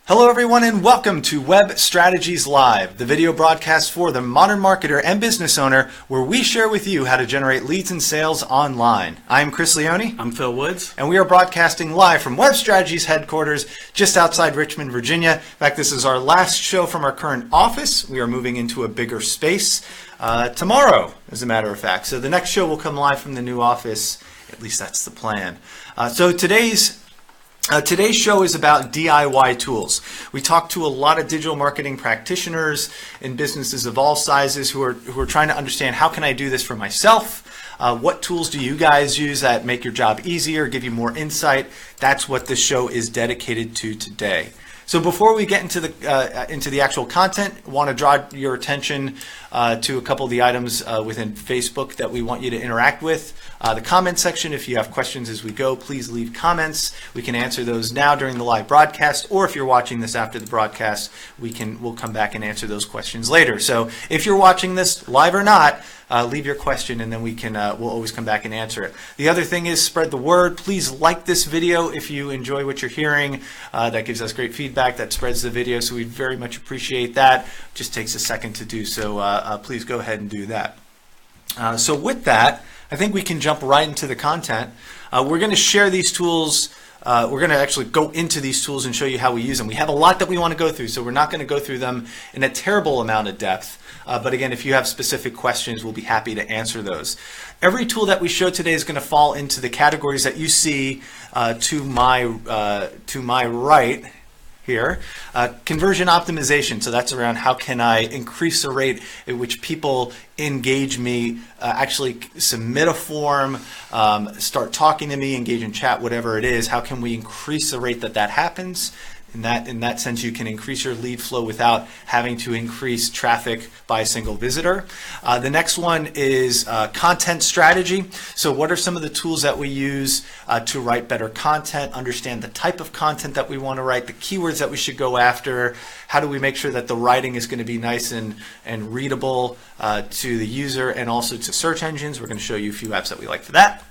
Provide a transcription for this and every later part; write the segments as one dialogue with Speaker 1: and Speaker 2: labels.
Speaker 1: Hello everyone and welcome to Web Strategies Live, the video broadcast for the modern marketer and business owner where we share with you how to generate leads and sales online. I'm Chris Leone.
Speaker 2: I'm Phil Woods.
Speaker 1: And we are broadcasting live from Web Strategies headquarters just outside Richmond, Virginia. In fact, this is our last show from our current office. We are moving into a bigger space tomorrow, as a matter of fact. So the next show will come live from the new office. At least that's the plan. So today's show is about DIY tools. We talk to a lot of digital marketing practitioners and businesses of all sizes who are trying to understand, how can I do this for myself? What tools do you guys use that make your job easier, give you more insight? That's what this show is dedicated to today. So before we get into the actual content, I want to draw your attention to a couple of the items within Facebook that we want you to interact with. The comment section, if you have questions as we go, please leave comments. We can answer those now during the live broadcast, or if you're watching this after the broadcast, we'll come back and answer those questions later. So if you're watching this live or not, leave your question and then we'll always come back and answer it. The other thing is spread the word. Please like this video if you enjoy what you're hearing. That gives us great feedback. That spreads the video, so we very much appreciate that. Just takes a second to do, so please go ahead and do that. So with that, I think we can jump right into the content. We're going to share these tools. We're going to actually go into these tools and show you how we use them. We have a lot that we want to go through, so we're not going to go through them in a terrible amount of depth. But again, if you have specific questions, we'll be happy to answer those. Every tool that we show today is going to fall into the categories that you see to my right here. Conversion optimization, so that's around how can I increase the rate at which people engage me, actually submit a form, start talking to me, engage in chat, whatever it is. How can we increase the rate that happens? In that sense, you can increase your lead flow without having to increase traffic by a single visitor. The next one is content strategy. So what are some of the tools that we use to write better content, understand the type of content that we want to write, the keywords that we should go after, how do we make sure that the writing is going to be nice and readable to the user and also to search engines. We're going to show you a few apps that we like for that.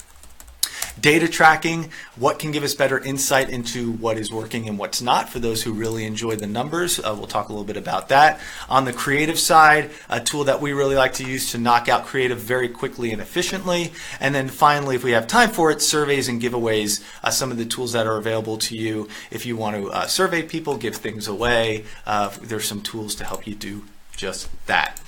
Speaker 1: Data tracking, what can give us better insight into what is working and what's not for those who really enjoy the numbers. We'll talk a little bit about that. On the creative side, a tool that we really like to use to knock out creative very quickly and efficiently. And then finally, if we have time for it, surveys and giveaways, some of the tools that are available to you if you want to survey people, give things away. There's some tools to help you do just that.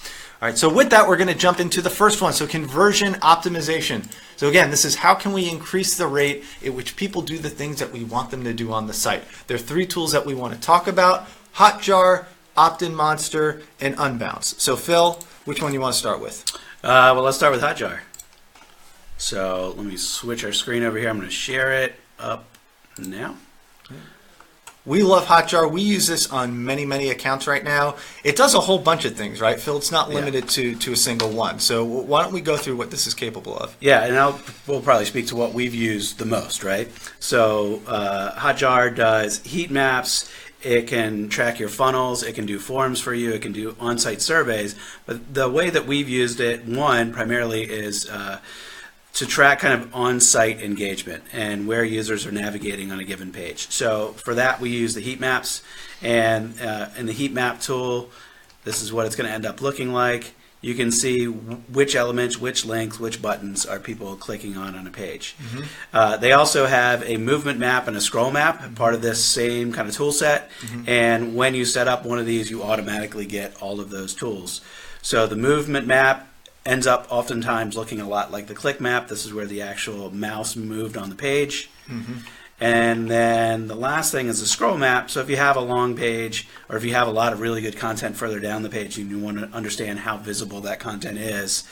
Speaker 1: All right, so with that, we're going to jump into the first one. So conversion optimization. So again, this is how can we increase the rate at which people do the things that we want them to do on the site. There are three tools that we want to talk about: Hotjar, Opt-in Monster, and Unbounce. So Phil, which one do you want to start with?
Speaker 2: Well, let's start with Hotjar. So let me switch our screen over here. I'm going to share it up now.
Speaker 1: We love Hotjar. We use this on many, many accounts right now. It does a whole bunch of things, right, Phil? It's not limited to a single one. So why don't we go through what this is capable of?
Speaker 2: Yeah, and we'll probably speak to what we've used the most, right? So Hotjar does heat maps. It can track your funnels. It can do forms for you. It can do on-site surveys. But the way that we've used it, one, primarily is to track kind of on-site engagement and where users are navigating on a given page. So for that, we use the heat maps, and in the heat map tool, this is what it's going to end up looking like. You can see which elements, which links, which buttons are people clicking on a page. Mm-hmm. They also have a movement map and a scroll map, mm-hmm. part of this same kind of tool set. Mm-hmm. And when you set up one of these, you automatically get all of those tools. So the movement map ends up oftentimes looking a lot like the click map. This is where the actual mouse moved on the page. Mm-hmm. And then the last thing is the scroll map. So if you have a long page, or if you have a lot of really good content further down the page, and you want to understand how visible that content is,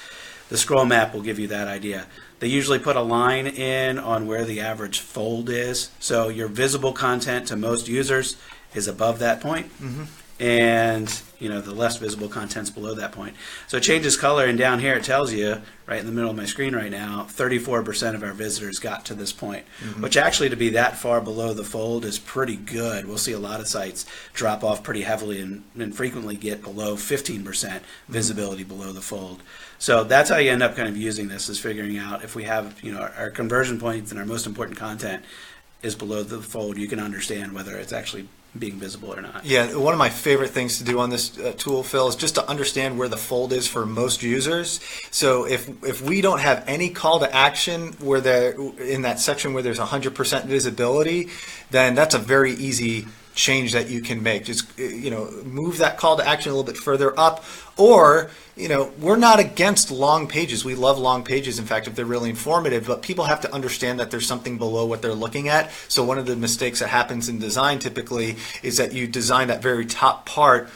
Speaker 2: the scroll map will give you that idea. They usually put a line in on where the average fold is. So your visible content to most users is above that point. Mm-hmm. And the less visible content's below that point. So it changes color, and down here it tells you, right in the middle of my screen right now, 34% of our visitors got to this point, mm-hmm. which actually, to be that far below the fold is pretty good. We'll see a lot of sites drop off pretty heavily and frequently get below 15% visibility mm-hmm. below the fold. So that's how you end up kind of using this, is figuring out if we have our conversion points and our most important content is below the fold, you can understand whether it's actually being visible or not.
Speaker 1: Yeah, one of my favorite things to do on this tool, Phil, is just to understand where the fold is for most users. So if we don't have any call to action where they're in that section where there's 100% visibility, then that's a very easy change that you can make. Just move that call to action a little bit further up, or we're not against long pages. We love long pages, in fact, if they're really informative, but people have to understand that there's something below what they're looking at. So one of the mistakes that happens in design typically is that you design that very top part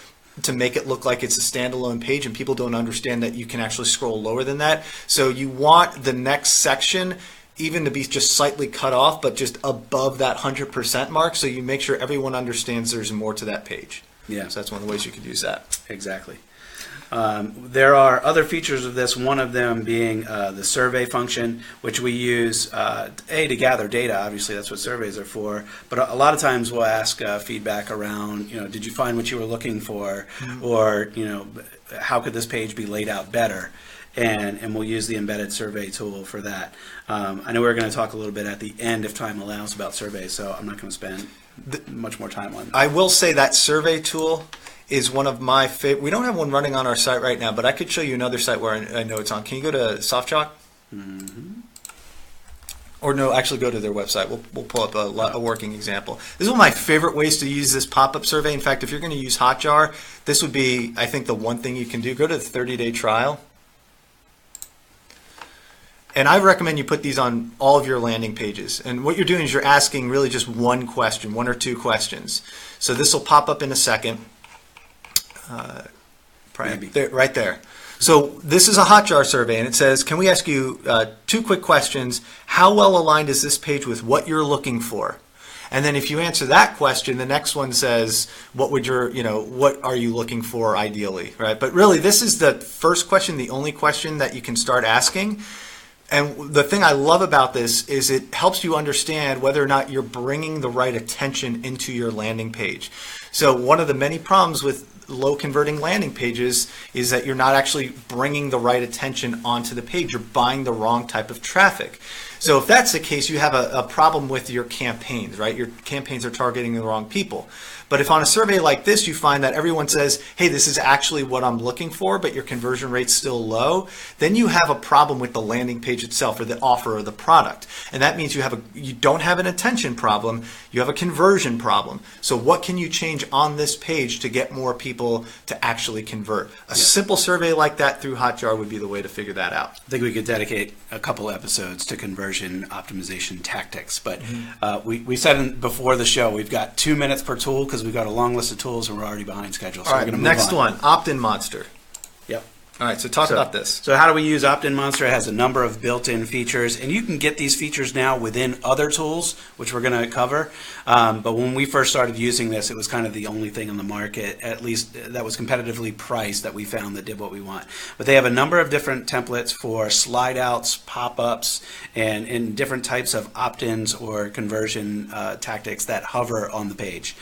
Speaker 1: to make it look like it's a standalone page, and people don't understand that you can actually scroll lower than that. So you want the next section even to be just slightly cut off, but just above that 100% mark, so you make sure everyone understands there's more to that page.
Speaker 2: Yeah.
Speaker 1: So that's one of the ways you could use that.
Speaker 2: Exactly. There are other features of this, one of them being the survey function, which we use, to gather data. Obviously, that's what surveys are for. But a lot of times we'll ask feedback around, did you find what you were looking for? Or, how could this page be laid out better? And we'll use the embedded survey tool for that. I know we're going to talk a little bit at the end, if time allows, about surveys, so I'm not going to spend much more time on that.
Speaker 1: I will say that survey tool is one of my favorite. We don't have one running on our site right now, but I could show you another site where I know it's on. Can you go to SoftChalk?
Speaker 2: Mm-hmm.
Speaker 1: Or no, actually go to their website. We'll pull up a working example. This is one of my favorite ways to use this pop-up survey. In fact, if you're going to use Hotjar, this would be, I think, the one thing you can do. Go to the 30-day trial. And I recommend you put these on all of your landing pages. And what you're doing is you're asking really just one question, one or two questions. So this will pop up in a second. Right there. So this is a Hotjar survey, and it says, can we ask you two quick questions? How well aligned is this page with what you're looking for? And then if you answer that question, the next one says, what are you looking for ideally, right? But really, this is the first question, the only question that you can start asking. And the thing I love about this is it helps you understand whether or not you're bringing the right attention into your landing page. So one of the many problems with low converting landing pages is that you're not actually bringing the right attention onto the page. You're buying the wrong type of traffic. So if that's the case, you have a problem with your campaigns, right? Your campaigns are targeting the wrong people. But if on a survey like this, you find that everyone says, hey, this is actually what I'm looking for, but your conversion rate's still low, then you have a problem with the landing page itself or the offer or the product. And that means you don't have an attention problem, you have a conversion problem. So what can you change on this page to get more people to actually convert? A simple survey like that through Hotjar would be the way to figure that out.
Speaker 2: I think we could dedicate a couple episodes to conversion optimization tactics. But we said before the show, we've got 2 minutes per tool because we've got a long list of tools and we're already behind schedule. So
Speaker 1: all right,
Speaker 2: we're going to move
Speaker 1: next
Speaker 2: on.
Speaker 1: one, Opt-in Monster.
Speaker 2: Yep.
Speaker 1: All right, so talk about this.
Speaker 2: So how do we use Opt-in Monster? It has a number of built-in features, and you can get these features now within other tools, which we're going to cover. But when we first started using this, it was kind of the only thing on the market, at least that was competitively priced, that we found that did what we want. But they have a number of different templates for slide-outs, pop-ups, and different types of opt-ins or conversion tactics that hover on the page.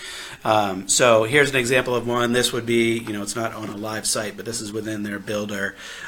Speaker 2: So here's an example of one. This would be, it's not on a live site, but this is within their builder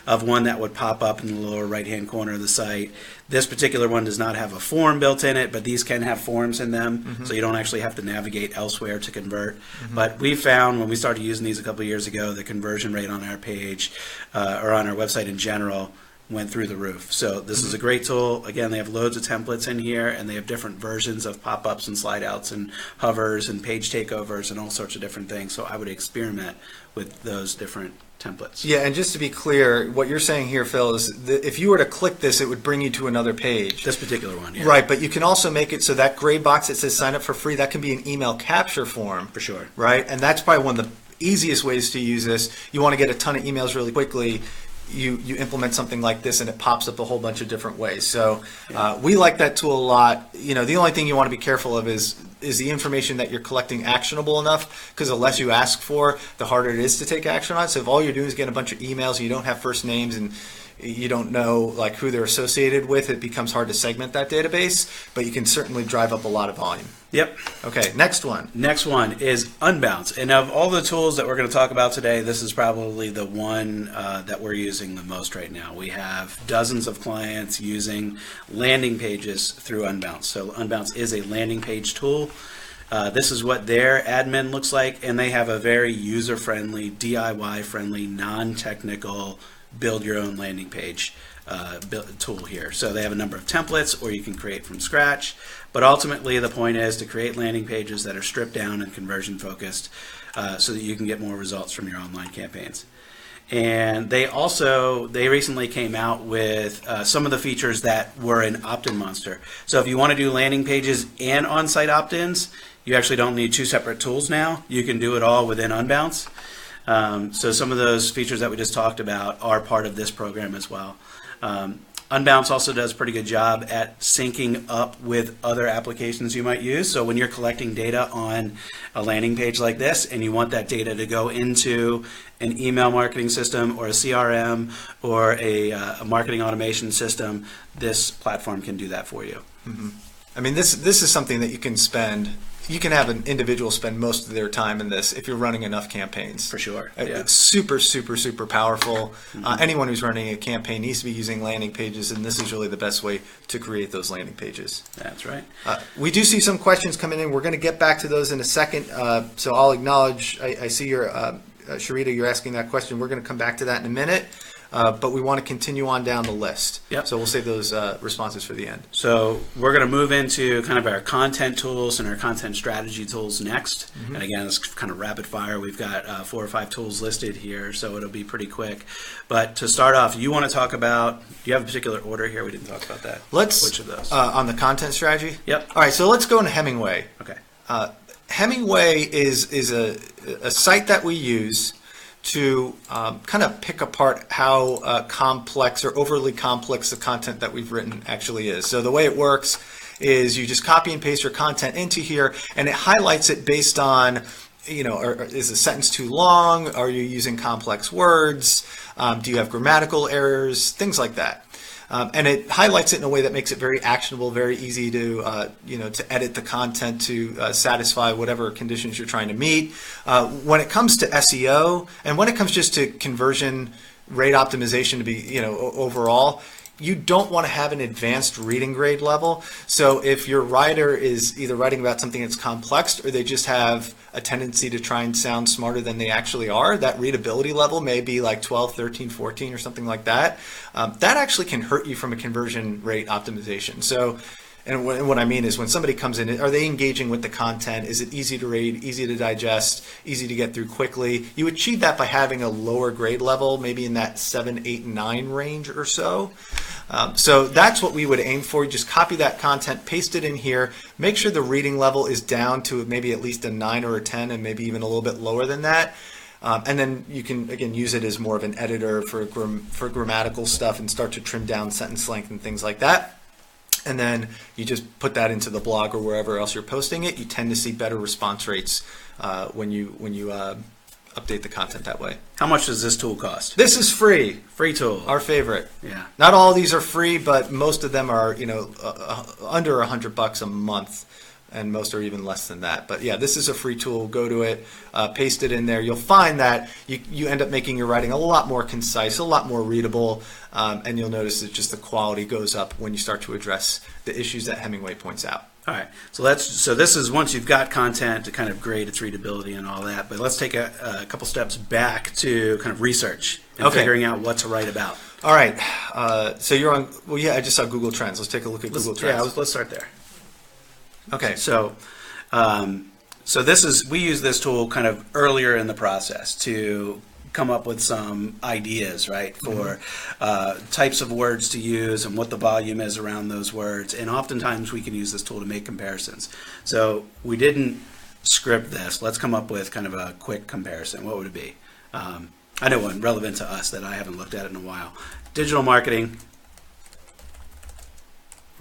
Speaker 2: of one that would pop up in the lower right-hand corner of the site. This particular one does not have a form built in it, but these can have forms in them, so you don't actually have to navigate elsewhere to convert. But we found when we started using these a couple of years ago, the conversion rate on our page or on our website in general went through the roof. So this is a great tool. Again, they have loads of templates in here, and they have different versions of pop-ups and slide-outs and hovers and page takeovers and all sorts of different things. So I would experiment with those different templates.
Speaker 1: Yeah, and just to be clear, what you're saying here, Phil, is that if you were to click this, it would bring you to another page.
Speaker 2: This particular one, yeah.
Speaker 1: Right, but you can also make it so that gray box that says sign up for free, that can be an email capture form.
Speaker 2: For sure.
Speaker 1: Right, and that's probably one of the easiest ways to use this. You want to get a ton of emails really quickly. You implement something like this and it pops up a whole bunch of different ways. So we like that tool a lot. The only thing you want to be careful of is the information that you're collecting actionable enough, because the less you ask for, the harder it is to take action on. So if all you're doing is getting a bunch of emails and you don't have first names and you don't know who they're associated with, it becomes hard to segment that database, but you can certainly drive up a lot of volume.
Speaker 2: Yep.
Speaker 1: Okay, next one.
Speaker 2: Next one is Unbounce. And of all the tools that we're going to talk about today, this is probably the one that we're using the most right now. We have dozens of clients using landing pages through Unbounce. So Unbounce is a landing page tool. This is what their admin looks like, and they have a very user-friendly, DIY-friendly, non-technical, build-your-own landing page tool here. So they have a number of templates, or you can create from scratch. But ultimately, the point is to create landing pages that are stripped down and conversion-focused, so that you can get more results from your online campaigns. And they recently came out with some of the features that were in Opt-in Monster. So if you want to do landing pages and on-site opt-ins, you actually don't need two separate tools now. You can do it all within Unbounce. So some of those features that we just talked about are part of this program as well. Unbounce also does a pretty good job at syncing up with other applications you might use. So when you're collecting data on a landing page like this and you want that data to go into an email marketing system or a CRM or a marketing automation system, this platform can do that for you.
Speaker 1: Mm-hmm. I mean, this is something that you can have an individual spend most of their time in this if you're running enough campaigns.
Speaker 2: For sure.
Speaker 1: Yeah. It's super, super, super powerful. Mm-hmm. Anyone who's running a campaign needs to be using landing pages, and this is really the best way to create those landing pages.
Speaker 2: That's right.
Speaker 1: We do see some questions coming in. We're going to get back to those in a second. So I'll acknowledge, I see your, Sharita, you're asking that question. We're going to come back to that in a minute. But we want to continue on down the list.
Speaker 2: Yep.
Speaker 1: So we'll save those responses for the end.
Speaker 2: So we're going to move into kind of our content tools and our content strategy tools next. Mm-hmm. And again, it's kind of rapid fire. We've got 4 or 5 tools listed here, so it'll be pretty quick. But to start off, you want to talk about, do you have a particular order here? We didn't talk about that. Which of those?
Speaker 1: On the content strategy?
Speaker 2: Yep.
Speaker 1: All right, so let's go into Hemingway.
Speaker 2: Okay.
Speaker 1: Hemingway is a site that we use to kind of pick apart how complex or overly complex the content that we've written actually is. So the way it works is you just copy and paste your content into here, and it highlights it based on, is a sentence too long? Are you using complex words? Do you have grammatical errors? Things like that. And it highlights it in a way that makes it very actionable, very easy to to edit the content to satisfy whatever conditions you're trying to meet. When it comes to SEO and when it comes just to conversion rate optimization to be overall, you don't want to have an advanced reading grade level. So if your writer is either writing about something that's complex or they just have a tendency to try and sound smarter than they actually are, that readability level may be like 12, 13, 14 or something like that. That actually can hurt you from a conversion rate optimization. So, and what I mean is when somebody comes in, are they engaging with the content? Is it easy to read, easy to digest, easy to get through quickly? You achieve that by having a lower grade level, maybe in that 7, 8, 9 range or so. So that's what we would aim for. Just copy that content, paste it in here, make sure the reading level is down to maybe at least a 9 or a 10 and maybe even a little bit lower than that. And then you can, again, use it as more of an editor for grammatical stuff and start to trim down sentence length and things like that. And then you just put that into the blog or wherever else you're posting it. You tend to see better response rates when you update the content that way.
Speaker 2: How much does this tool cost?
Speaker 1: This is free.
Speaker 2: Free tool.
Speaker 1: Our favorite.
Speaker 2: Yeah.
Speaker 1: Not all of these are free, but most of them are under $100 a month, and most are even less than that. But yeah, this is a free tool. Go to it, paste it in there. You'll find that you end up making your writing a lot more concise, a lot more readable, and you'll notice that just the quality goes up when you start to address the issues that Hemingway points out.
Speaker 2: All right, so this is once you've got content to kind of grade its readability and all that. But let's take a couple steps back to kind of research and figuring out what to write about.
Speaker 1: All right, so you're on. Well, yeah, I just saw Google Trends. Let's take a look at Google Trends.
Speaker 2: Yeah, let's start there.
Speaker 1: Okay,
Speaker 2: so we use this tool kind of earlier in the process to come up with some ideas, right, for types of words to use and what the volume is around those words. And oftentimes we can use this tool to make comparisons. So we didn't script this. Let's come up with kind of a quick comparison. What would it be? I know one relevant to us that I haven't looked at in a while. Digital marketing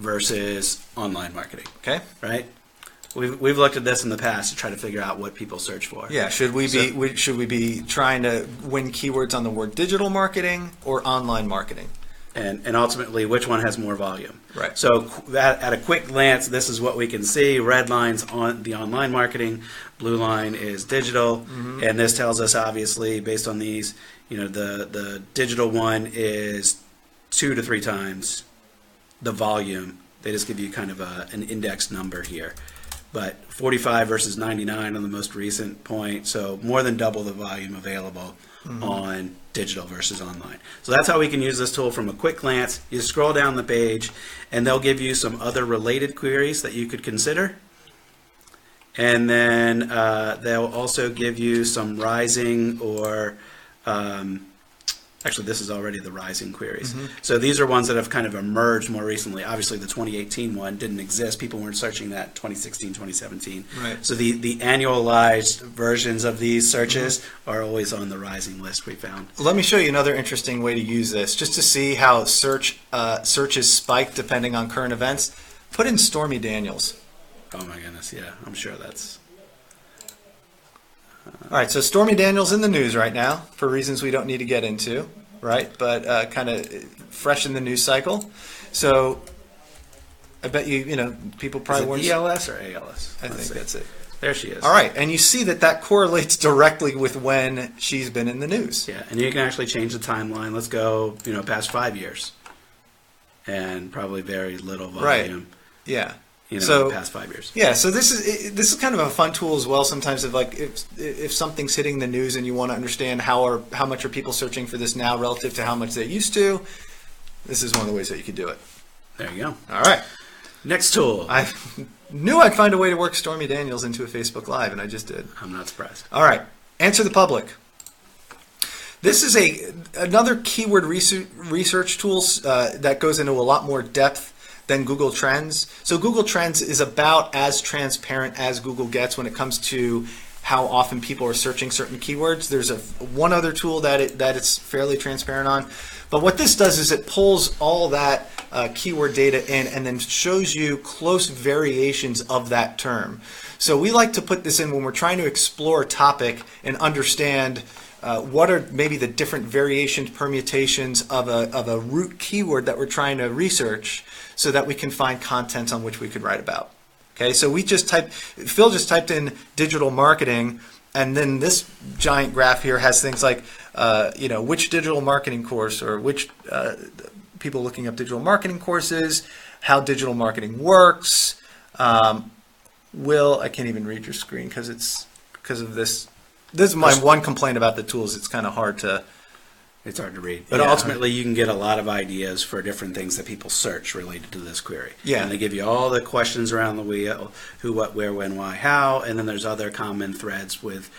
Speaker 2: versus online marketing.
Speaker 1: Okay.
Speaker 2: Right? We've looked at this in the past to try to figure out what people search for.
Speaker 1: Yeah, should we be trying to win keywords on the word digital marketing or online marketing?
Speaker 2: And ultimately, which one has more volume?
Speaker 1: Right.
Speaker 2: So at a quick glance, this is what we can see. Red line's on the online marketing, blue line is digital, and this tells us obviously based on these, the digital one is 2 to 3 times the volume. They just give you kind of an index number here. but 45 versus 99 on the most recent point, so more than double the volume available on digital versus online. So that's how we can use this tool from a quick glance. You scroll down the page, and they'll give you some other related queries that you could consider. And then they'll also give you some rising or actually, this is already the rising queries. So these are ones that have kind of emerged more recently. Obviously, the 2018 one didn't exist. People weren't searching that 2016, 2017.
Speaker 1: Right.
Speaker 2: So the annualized versions of these searches are always on the rising list, we found.
Speaker 1: Let me show you another interesting way to use this, just to see how searches spike depending on current events. Put in Stormy Daniels.
Speaker 2: Oh my goodness, yeah, I'm sure that's...
Speaker 1: All right, so Stormy Daniels in the news right now for reasons we don't need to get into, right? But kind of fresh in the news cycle. So I bet people probably weren't.
Speaker 2: Is it ELS or ALS?
Speaker 1: I think that's it.
Speaker 2: There she is.
Speaker 1: All right, and you see that correlates directly with when she's been in the news.
Speaker 2: Yeah, and you can actually change the timeline. Let's go, past 5 years, and probably very little volume.
Speaker 1: Right. Yeah.
Speaker 2: The past 5 years.
Speaker 1: Yeah, so this is kind of a fun tool as well. Sometimes if something's hitting the news and you want to understand how much are people searching for this now relative to how much they used to, this is one of the ways that you could do it.
Speaker 2: There you go.
Speaker 1: All right.
Speaker 2: Next tool.
Speaker 1: I knew I'd find a way to work Stormy Daniels into a Facebook Live, and I just did.
Speaker 2: I'm not surprised.
Speaker 1: All right. Answer the public. This is another keyword research tool that goes into a lot more depth than Google Trends. So Google Trends is about as transparent as Google gets when it comes to how often people are searching certain keywords. There's one other tool that it's fairly transparent on. But what this does is it pulls all that keyword data in and then shows you close variations of that term. So we like to put this in when we're trying to explore a topic and understand what are maybe the different variations, permutations of a root keyword that we're trying to research, so that we can find content on which we could write about. Okay, so Phil just typed in digital marketing, and then this giant graph here has things like, which digital marketing course, or which people looking up digital marketing courses, how digital marketing works. I can't even read your screen because of this. This is my one complaint about the tools. It's kind of hard to.
Speaker 2: It's hard to read. But ultimately, you can get a lot of ideas for different things that people search related to this query.
Speaker 1: Yeah.
Speaker 2: And they give you all the questions around the wheel: who, what, where, when, why, how. And then there's other common threads with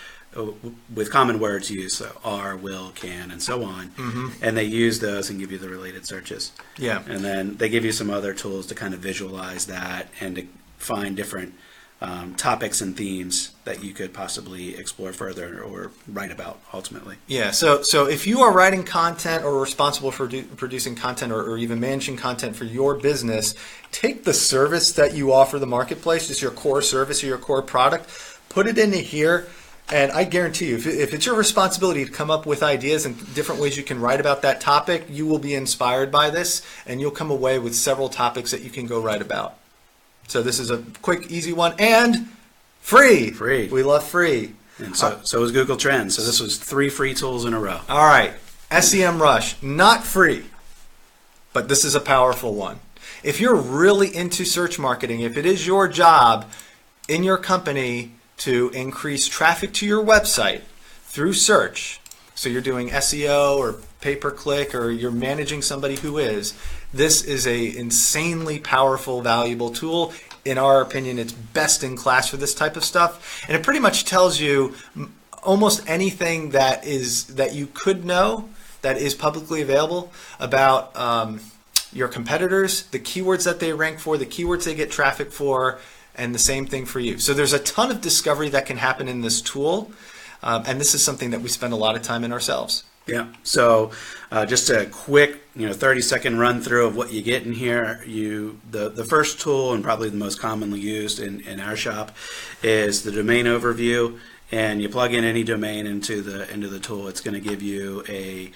Speaker 2: common words used, so are, will, can, and so on. And they use those and give you the related searches.
Speaker 1: Yeah.
Speaker 2: And then they give you some other tools to kind of visualize that and to find different topics and themes that you could possibly explore further or write about ultimately.
Speaker 1: Yeah, so if you are writing content or responsible for producing content or even managing content for your business, take the service that you offer the marketplace, just your core service or your core product, put it into here, and I guarantee you, if it's your responsibility to come up with ideas and different ways you can write about that topic, you will be inspired by this, and you'll come away with several topics that you can go write about. So this is a quick, easy one, and free.
Speaker 2: Free.
Speaker 1: We love free.
Speaker 2: And so is Google Trends. So this was 3 free tools in a row.
Speaker 1: All right. SEMrush, not free, but this is a powerful one. If you're really into search marketing, if it is your job in your company to increase traffic to your website through search, so you're doing SEO or pay-per-click, or you're managing somebody who is, this is a insanely powerful, valuable tool. In our opinion, it's best in class for this type of stuff. And it pretty much tells you almost anything that you could know that is publicly available about your competitors, the keywords that they rank for, the keywords they get traffic for, and the same thing for you. So there's a ton of discovery that can happen in this tool. And this is something that we spend a lot of time in ourselves.
Speaker 2: Yeah. So just a quick, 30-second run through of what you get in here. The first tool, and probably the most commonly used in our shop, is the domain overview. And you plug in any domain into the tool. It's going to give you a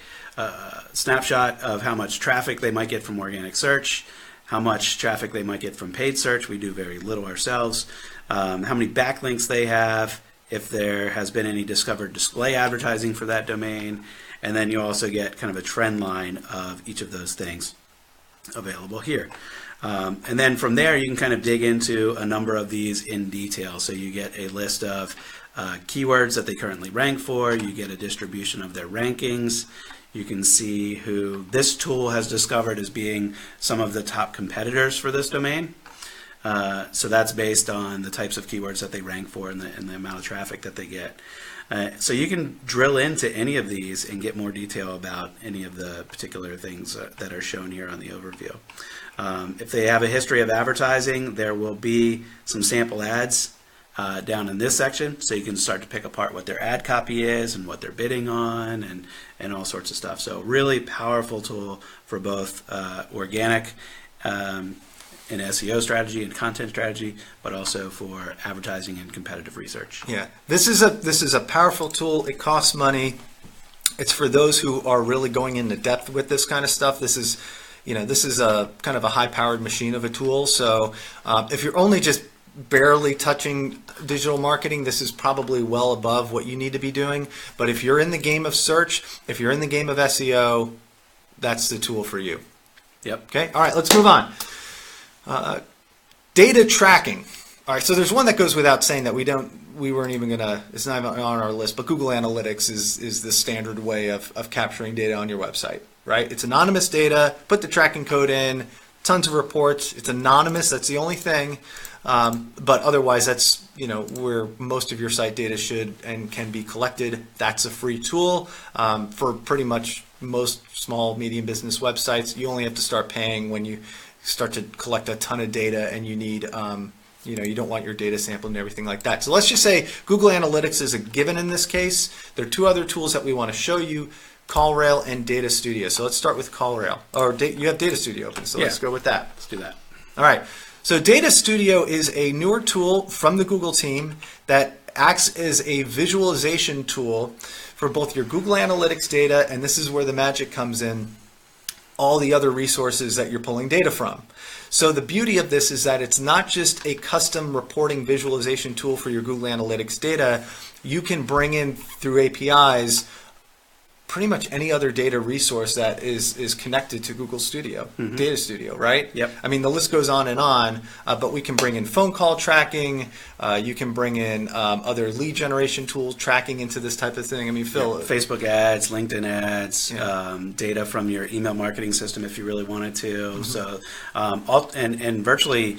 Speaker 2: snapshot of how much traffic they might get from organic search, how much traffic they might get from paid search. We do very little ourselves. How many backlinks they have, if there has been any discovered display advertising for that domain, and then you also get kind of a trend line of each of those things available here. And then from there, you can kind of dig into a number of these in detail. So you get a list of keywords that they currently rank for. You get a distribution of their rankings. You can see who this tool has discovered as being some of the top competitors for this domain. So that's based on the types of keywords that they rank for and the amount of traffic that they get. So you can drill into any of these and get more detail about any of the particular things that are shown here on the overview. If they have a history of advertising, there will be some sample ads down in this section, so you can start to pick apart what their ad copy is and what they're bidding on and all sorts of stuff. So really powerful tool for both organic and SEO strategy and content strategy, but also for advertising and competitive research.
Speaker 1: Yeah, this is a powerful tool. It costs money. It's for those who are really going into depth with this kind of stuff. This is a kind of a high-powered machine of a tool. So if you're only just barely touching digital marketing, this is probably well above what you need to be doing. But if you're in the game of search, if you're in the game of SEO, that's the tool for you.
Speaker 2: Yep.
Speaker 1: Okay. All right. Let's move on. Data tracking. All right, so there's one that goes without saying that we weren't even gonna, it's not even on our list, but Google Analytics is the standard way of capturing data on your website, right? It's anonymous data, put the tracking code in, tons of reports, it's anonymous, that's the only thing, but otherwise that's, where most of your site data should and can be collected. That's a free tool for pretty much most small, medium business websites. You only have to start paying when you start to collect a ton of data and you need, you don't want your data sampled and everything like that. So let's just say Google Analytics is a given in this case. There are two other tools that we want to show you, CallRail and Data Studio. So let's start with CallRail. You have Data Studio open, so let's go with that.
Speaker 2: Let's do that.
Speaker 1: All right. So Data Studio is a newer tool from the Google team that acts as a visualization tool for both your Google Analytics data, and this is where the magic comes in, all the other resources that you're pulling data from. So the beauty of this is that it's not just a custom reporting visualization tool for your Google Analytics data. You can bring in through APIs pretty much any other data resource that is connected to Google Studio, Data Studio, right?
Speaker 2: Yep.
Speaker 1: I mean, the list goes on, but we can bring in phone call tracking. You can bring in other lead generation tools tracking into this type of thing. I mean, Phil.
Speaker 2: Facebook ads, LinkedIn ads, data from your email marketing system if you really wanted to. So, and virtually,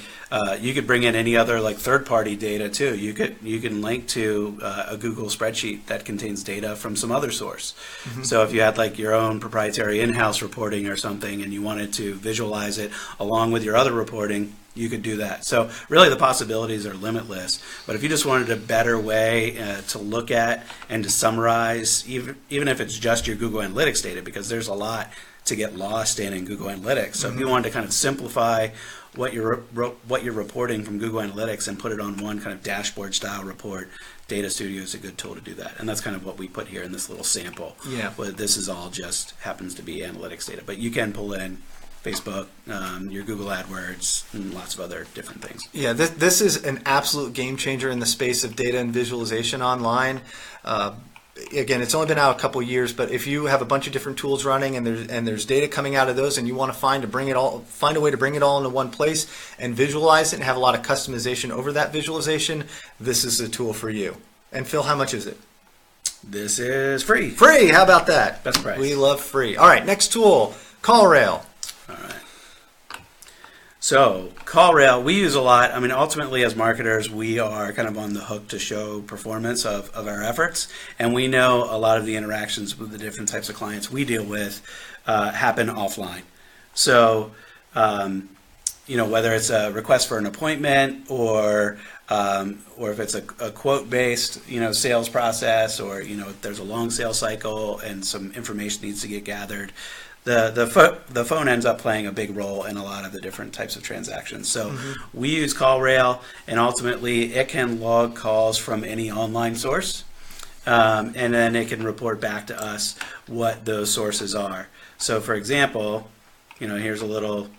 Speaker 2: you could bring in any other like third-party data too. You can link to a Google spreadsheet that contains data from some other source. So if you had like your own proprietary in-house reporting or something and you wanted to visualize it along with your other reporting, you could do that. So really the possibilities are limitless. But if you just wanted a better way to look at and to summarize, even if it's just your Google Analytics data, because there's a lot to get lost in Google Analytics. So if you wanted to kind of simplify what you're reporting from Google Analytics and put it on one kind of dashboard style report, Data Studio is a good tool to do that. And that's kind of what we put here in this little sample.
Speaker 1: Yeah.
Speaker 2: But this is all just happens to be analytics data. But you can pull in Facebook, your Google AdWords, and lots of other different things.
Speaker 1: Yeah, this is an absolute game changer in the space of data and visualization online. Again, it's only been out a couple years, but if you have a bunch of different tools running and there's data coming out of those, and you want to find a way to bring it all into one place and visualize it and have a lot of customization over that visualization, this is a tool for you. And Phil, how much is it?
Speaker 2: This is free.
Speaker 1: Free. How about that?
Speaker 2: Best price.
Speaker 1: We love free. All right, next tool, CallRail.
Speaker 2: All right. So CallRail, we use a lot. I mean, ultimately as marketers, we are kind of on the hook to show performance of our efforts. And we know a lot of the interactions with the different types of clients we deal with happen offline. So, whether it's a request for an appointment or if it's a quote-based, sales process, or, there's a long sales cycle and some information needs to get gathered, the phone ends up playing a big role in a lot of the different types of transactions. So we use CallRail, and ultimately it can log calls from any online source, and then it can report back to us what those sources are. So for example, here's a little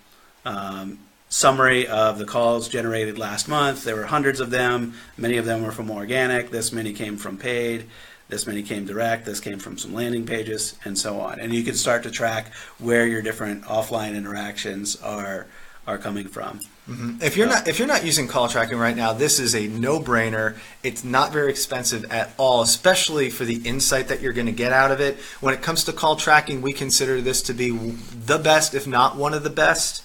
Speaker 2: summary of the calls generated last month. There were hundreds of them. Many of them were from organic. This many came from paid. This many came direct, this came from some landing pages, and so on. And you can start to track where your different offline interactions are are coming from.
Speaker 1: If you're not using call tracking right now, this is a no-brainer. It's not very expensive at all, especially for the insight that you're going to get out of it. When it comes to call tracking, we consider this to be the best, if not one of the best.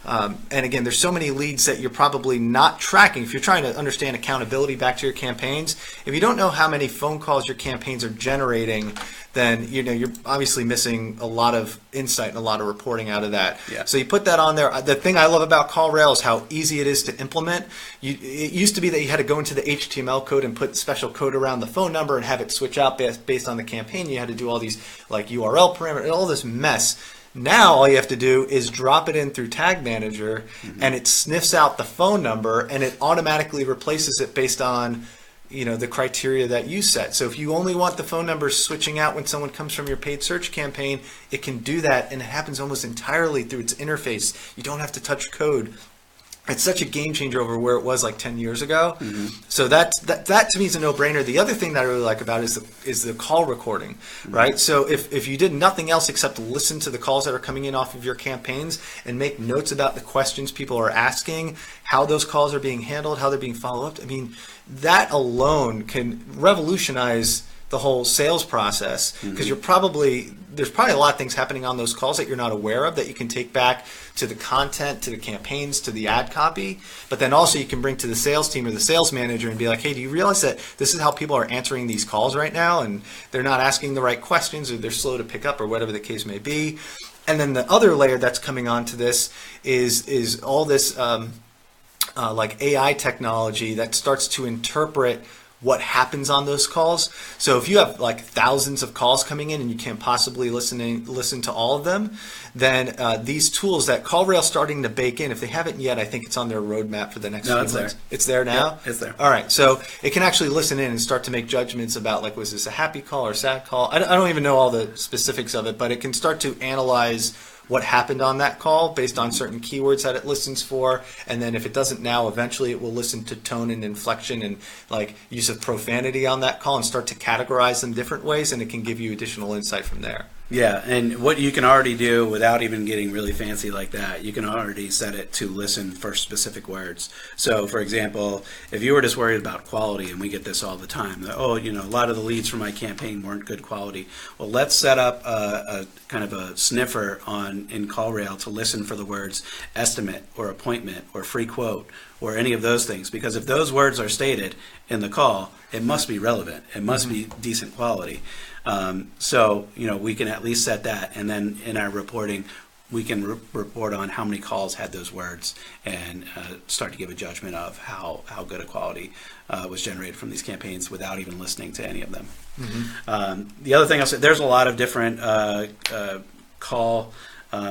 Speaker 1: And again, there's so many leads that you're probably not tracking. If you're trying to understand accountability back to your campaigns, if you don't know how many phone calls your campaigns are generating, then you're obviously missing a lot of insight and a lot of reporting out of that.
Speaker 2: Yeah.
Speaker 1: So you put that on there. The thing I love about CallRail is how easy it is to implement. It used to be that you had to go into the HTML code and put special code around the phone number and have it switch out based on the campaign. You had to do all these like URL parameters, all this mess. Now all you have to do is drop it in through Tag Manager, and it sniffs out the phone number and it automatically replaces it based on the criteria that you set. So if you only want the phone number switching out when someone comes from your paid search campaign, it can do that, and it happens almost entirely through its interface. You don't have to touch code. It's such a game changer over where it was like 10 years ago. So that to me is a no-brainer. The other thing that I really like about it is the call recording, right? So if you did nothing else except listen to the calls that are coming in off of your campaigns and make notes about the questions people are asking, how those calls are being handled, how they're being followed up, I mean, that alone can revolutionize the whole sales process, because there's probably a lot of things happening on those calls that you're not aware of that you can take back to the content, to the campaigns, to the ad copy, but then also you can bring to the sales team or the sales manager and be like, hey, do you realize that this is how people are answering these calls right now, and they're not asking the right questions, or they're slow to pick up, or whatever the case may be. And then the other layer that's coming onto this is all this like AI technology that starts to interpret what happens on those calls. So if you have like thousands of calls coming in and you can't possibly listen to all of them, then these tools that CallRail's starting to bake in, if they haven't yet, I think it's on their roadmap for the next few months.
Speaker 2: There.
Speaker 1: It's there now?
Speaker 2: Yeah, it's there.
Speaker 1: All right. So it can actually listen in and start to make judgments about, like, was this a happy call or a sad call? I don't even know all the specifics of it, but it can start to analyze what happened on that call based on certain keywords that it listens for, and then if it doesn't now, eventually it will listen to tone and inflection and like use of profanity on that call and start to categorize them different ways, and it can give you additional insight from there.
Speaker 2: Yeah, and what you can already do without even getting really fancy like that, you can already set it to listen for specific words. So, for example, if you were just worried about quality, and we get this all the time, that, a lot of the leads from my campaign weren't good quality. Well, let's set up a kind of a sniffer in CallRail to listen for the words estimate or appointment or free quote or any of those things, because if those words are stated in the call, it must be relevant. It must be decent quality. So we can at least set that, and then in our reporting, we can report on how many calls had those words and start to give a judgment of how good a quality was generated from these campaigns without even listening to any of them. The other thing I'll say, there's a lot of different call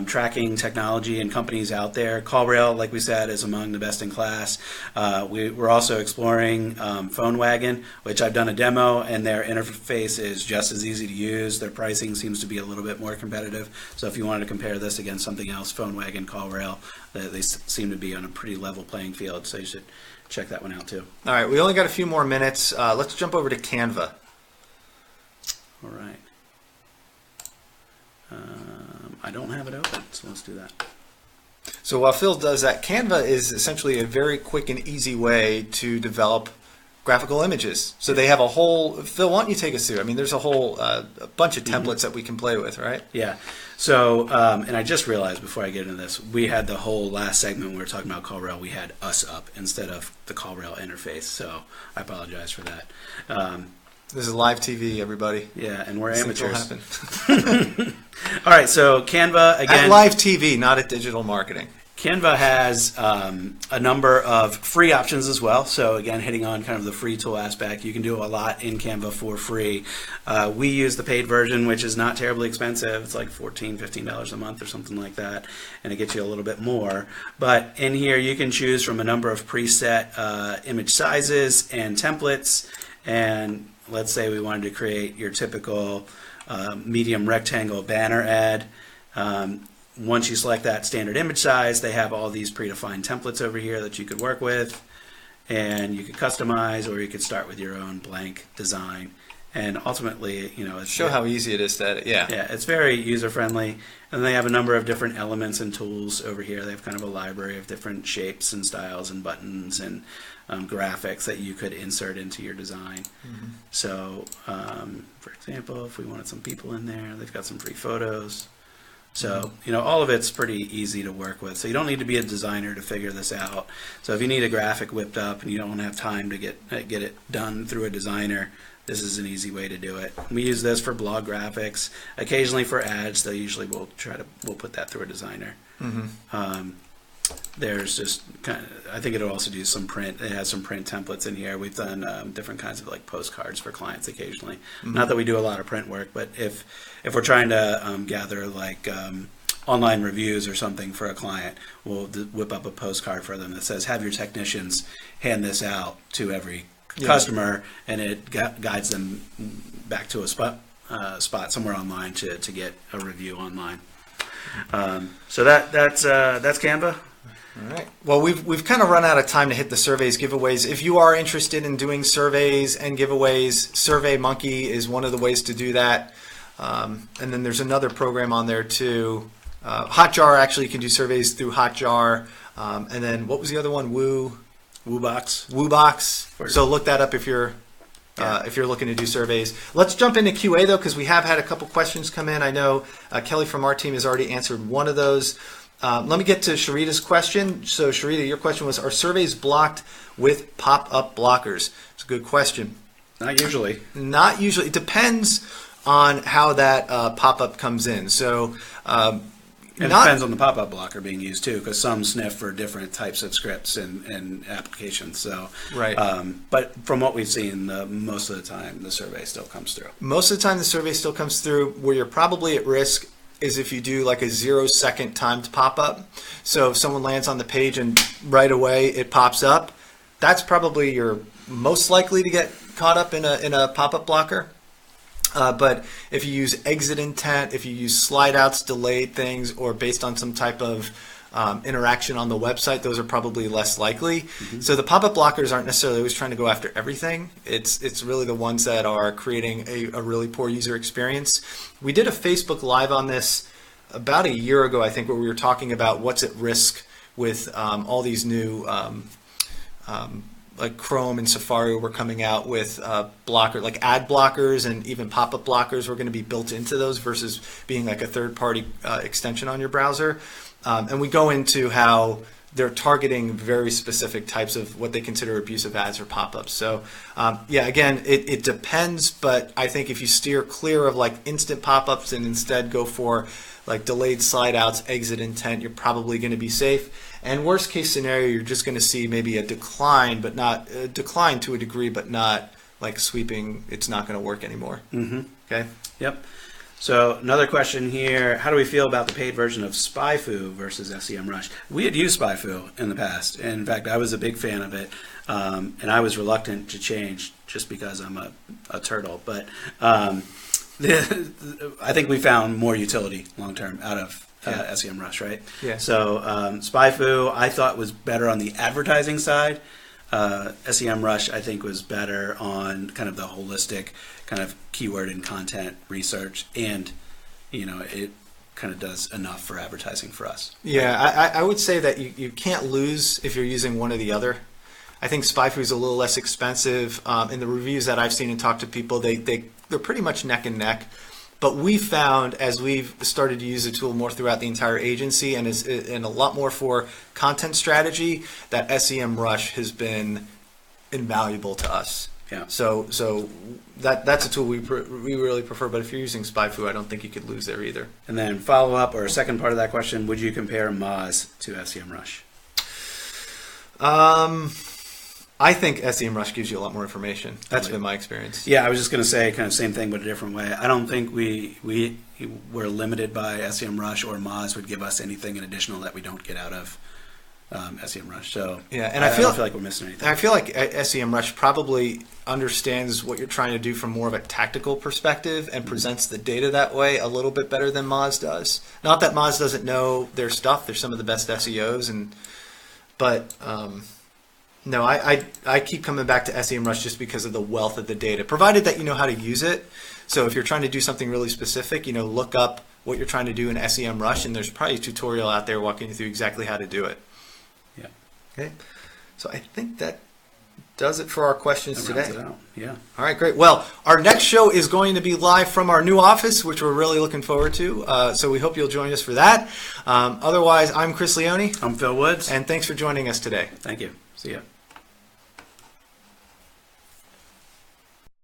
Speaker 2: tracking technology and companies out there. CallRail, like we said, is among the best in class. We're also exploring PhoneWagon, which I've done a demo, and their interface is just as easy to use. Their pricing seems to be a little bit more competitive. So if you wanted to compare this against something else, PhoneWagon, CallRail, they seem to be on a pretty level playing field. So you should check that one out too.
Speaker 1: All right, we only got a few more minutes. Let's jump over to Canva.
Speaker 2: All right. I don't have it open, so let's do that.
Speaker 1: So while Phil does that, Canva is essentially a very quick and easy way to develop graphical images. So they have a whole, Phil, why don't you take us through? I mean, there's a whole a bunch of templates that we can play with, right?
Speaker 2: Yeah. So, and I just realized before I get into this, we had the whole last segment when we were talking about CallRail, we had us up instead of the CallRail interface. So I apologize for that.
Speaker 1: This is live TV, everybody.
Speaker 2: Yeah, and we're
Speaker 1: Things will
Speaker 2: amateurs.
Speaker 1: happen.
Speaker 2: All right, so Canva, again.
Speaker 1: At live TV, not at digital marketing.
Speaker 2: Canva has a number of free options as well. So again, hitting on kind of the free tool aspect, you can do a lot in Canva for free. We use the paid version, which is not terribly expensive. It's like $14, $15 a month or something like that, and it gets you a little bit more. But in here, you can choose from a number of preset image sizes and templates. And let's say we wanted to create your typical medium rectangle banner ad. Once you select that standard image size, they have all these predefined templates over here that you could work with, and you could customize, or you could start with your own blank design And ultimately, it's
Speaker 1: Show how easy it is to edit. Yeah.
Speaker 2: yeah, it's very user friendly, and they have a number of different elements and tools over here. They have kind of a library of different shapes and styles and buttons and graphics that you could insert into your design. So, for example, if we wanted some people in there, they've got some free photos. So, all of it's pretty easy to work with. So you don't need to be a designer to figure this out. So if you need a graphic whipped up and you don't have time to get it done through a designer, this is an easy way to do it. We use this for blog graphics, occasionally for ads. They usually we'll put that through a designer. There's just I think it'll also do some print. It has some print templates in here. We've done different kinds of like postcards for clients occasionally. Not that we do a lot of print work, but if we're trying to gather like online reviews or something for a client, we'll whip up a postcard for them that says, "Have your technicians hand this out to every customer," and it guides them back to a spot somewhere online to get a review online. So that's Canva.
Speaker 1: All right. Well, we've kind of run out of time to hit the surveys, giveaways. If you are interested in doing surveys and giveaways, SurveyMonkey is one of the ways to do that. And then there's another program on there too. Hotjar, actually, you can do surveys through Hotjar. And then what was the other one? Woobox. So look that up if you're looking to do surveys. Let's jump into QA though, because we have had a couple questions come in. I know Kelly from our team has already answered one of those. Let me get to Sharita's question. So Sharita, your question was, are surveys blocked with pop-up blockers? It's a good question.
Speaker 2: Not usually.
Speaker 1: Not usually. It depends on how that pop-up comes in. So
Speaker 2: it depends on the pop-up blocker being used too, because some sniff for different types of scripts and applications. So,
Speaker 1: right.
Speaker 2: But from what we've seen, most of the time the survey still comes through.
Speaker 1: Most of the time the survey still comes through. Where you're probably at risk is if you do like a 0-second timed pop-up. So if someone lands on the page and right away it pops up, that's probably you're most likely to get caught up in a pop-up blocker. But if you use exit intent, if you use slide outs, delayed things, or based on some type of interaction on the website, those are probably less likely. So the pop-up blockers aren't necessarily always trying to go after everything. It's really the ones that are creating a really poor user experience. We did a Facebook Live on this about a year ago, I think, where we were talking about what's at risk with all these new like Chrome and Safari were coming out with blocker, like ad blockers and even pop-up blockers were going to be built into those versus being like a third-party extension on your browser. And we go into how they're targeting very specific types of what they consider abusive ads or pop-ups. So yeah, again, it depends, but I think if you steer clear of like instant pop-ups and instead go for like delayed slide outs, exit intent, you're probably going to be safe. And worst case scenario, you're just going to see maybe a decline, but not a decline to a degree, but not like sweeping. It's not going to work anymore. Okay.
Speaker 2: Yep. So another question here: how do we feel about the paid version of SpyFu versus SEMrush? We had used SpyFu in the past. In fact, I was a big fan of it, and I was reluctant to change just because I'm a turtle. But I think we found more utility long term out of SEMrush, right?
Speaker 1: Yeah.
Speaker 2: So SpyFu, I thought was better on the advertising side. SEMrush, I think, was better on kind of the holistic kind of keyword and content research, and it kind of does enough for advertising for us.
Speaker 1: Yeah, I would say that you can't lose if you're using one or the other. I think SpyFu is a little less expensive. In the reviews that I've seen and talked to people, they're pretty much neck and neck. But we found, as we've started to use the tool more throughout the entire agency and a lot more for content strategy, that SEMrush has been invaluable to us.
Speaker 2: Yeah.
Speaker 1: So that's a tool we really prefer. But if you're using SpyFu, I don't think you could lose there either.
Speaker 2: And then follow up, or second part of that question: would you compare Moz to SEMrush?
Speaker 1: I think SEMrush gives you a lot more information. That's been my experience.
Speaker 2: Yeah, I was just going to say kind of same thing, but a different way. I don't think we were limited by SEMrush, or Moz would give us anything additional that we don't get out of SEMrush. So
Speaker 1: yeah, and
Speaker 2: I don't feel like we're missing anything.
Speaker 1: I feel like SEMrush probably understands what you're trying to do from more of a tactical perspective and presents the data that way a little bit better than Moz does. Not that Moz doesn't know their stuff; they're some of the best SEOs, but No, I keep coming back to SEMrush just because of the wealth of the data, provided that you know how to use it. So if you're trying to do something really specific, look up what you're trying to do in SEMrush, and there's probably a tutorial out there walking you through exactly how to do it.
Speaker 2: Yeah.
Speaker 1: Okay. So I think that does it for our questions
Speaker 2: That rounds
Speaker 1: today.
Speaker 2: it out. Yeah.
Speaker 1: All right, great. Well, our next show is going to be live from our new office, which we're really looking forward to. So we hope you'll join us for that. Otherwise, I'm Chris Leone,
Speaker 2: I'm Phil Woods.
Speaker 1: and thanks for joining us today.
Speaker 2: Thank you. See ya.